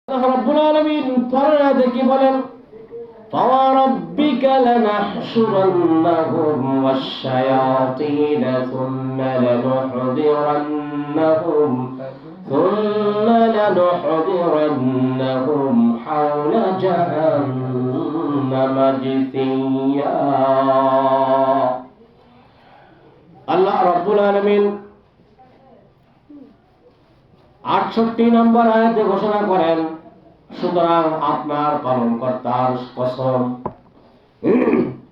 রব্বুল আলামিন পরের আয়াতে কি বলেন? فَوَرَبِّكَ لَنَحْشُرَنَّهُمْ وَالشَّيَاطِينَ ثُمَّ لَنُحْضِرَنَّهُمْ حَوْلَ جَهَنَّمَ جِثِيًّا। আল্লাহ রব্বুল আলামিন 68 নম্বর আয়াতে ঘোষণা করেন, সুতরাং আপনার পালনকর্তার কসম।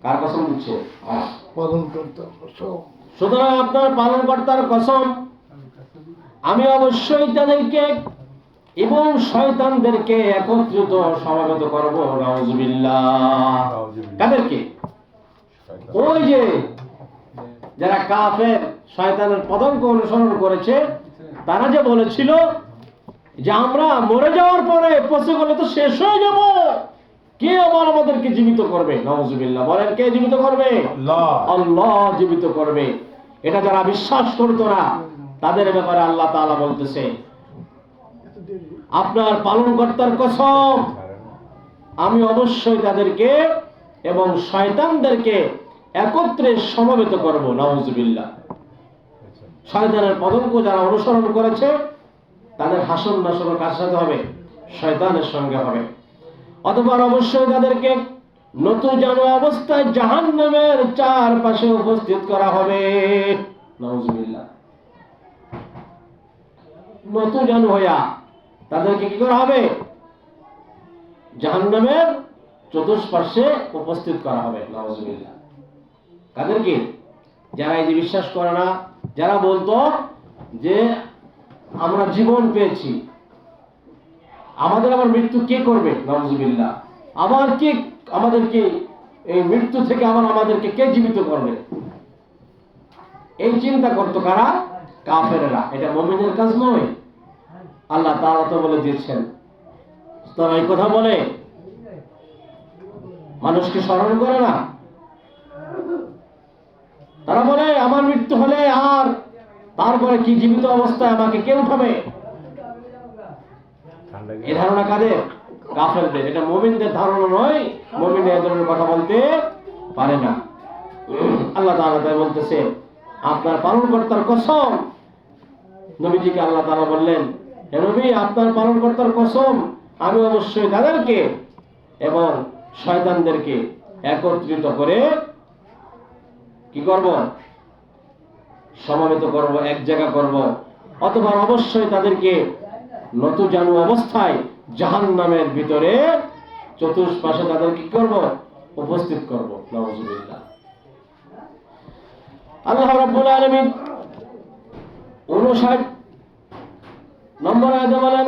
কার কসম দিচ্ছে? পালনকর্তার কসম। সুতরাং আপনার পালনকর্তার কসম, আমি অবশ্যই তাদেরকে এবং শয়তানদেরকে একত্রিত সমাবেত করব। নাউজুবিল্লাহ। কাদেরকে? ওই যে যারা কাফের, শয়তানের পদাঙ্ক অনুসরণ করেছে, তারা যে বলেছিল যে আমরা মরে যাওয়ার পরে পচে গেলে তো শেষ হয়ে যাব, কে আবার আমাদেরকে জীবিত করবে? নাউজুবিল্লাহ। বলেন, কে জীবিত করবে? আল্লাহ জীবিত করবে। এটা যারা বিশ্বাস করতো না, তাদের ব্যাপারে আল্লাহ তাআলা বলতেছে, আপনার পালনকর্তার কসম, আমি অবশ্যই তাদেরকে এবং শয়তানদেরকে একত্রে সমবেত করব। নাউজুবিল্লাহ। শয়তানের পদাঙ্ক যারা অনুসরণ করেছে, তাদের হাসন নাসন কার সাথে হবে? শয়তানের সঙ্গে হবে। অতঃপর অবশ্যই তাদেরকে নতুন অবস্থায় জাহান্নামের চারপাশে উপস্থিত করা হবে। নাউজুবিল্লাহ। নতুন হইয়া তাদেরকে কি করা হবে? জাহান্নামের চতুষ্পার্শ্বে উপস্থিত করা হবে। নাউজুবিল্লাহ। কাদেরকে? যারা এই যে বিশ্বাস করে না, যারা বলতো যে আমরা জীবন পেয়েছি, আমাদের আবার মৃত্যু কে করবে? নাউজুবিল্লাহ। আবার কে আমাদেরকে এই মৃত্যু থেকে আবার আমাদেরকে কে জীবিত করবে? এই চিন্তা করতো কারা? কাফেরেরা। এটা মুমিনের কাজ নয়। আল্লাহ তাআলা তো বলে দিয়েছেন, তারা এই কথা বলে, মানুষকে স্মরণ করে না। তারা বলে আমার মৃত্যু হলে আর তারপরে কি জীবিত অবস্থায় আমাকে কে উঠাবে? এই ধারণা কাদের? কাফেরদের। এটা মুমিনদের ধারণা নয়। মুমিন এই ধরনের কথা বলতে পারে না। আল্লাহ তাআলা তাই বলতেছে, আপনার পালনকর্তার কসম। নবীজিকে আল্লাহ তাআলা বললেন, হে নবী, আপনার পালনকর্তার কসম, আমি অবশ্যই তাদেরকে এবং শয়তানদেরকে একত্রিত করে কি করব? সমবেত করব, এক জায়গা করব। অতঃপর অবশ্যই তাদেরকে নতুজানু অবস্থায় জাহান্নামের ভিতরে চতুষ্পাশে তাদেরকে কি করব? উপস্থিত করব। নাউজুবিল্লাহ। আল্লাহ রাব্বুল আলামিন 59 নম্বর আয়াতে বলেন,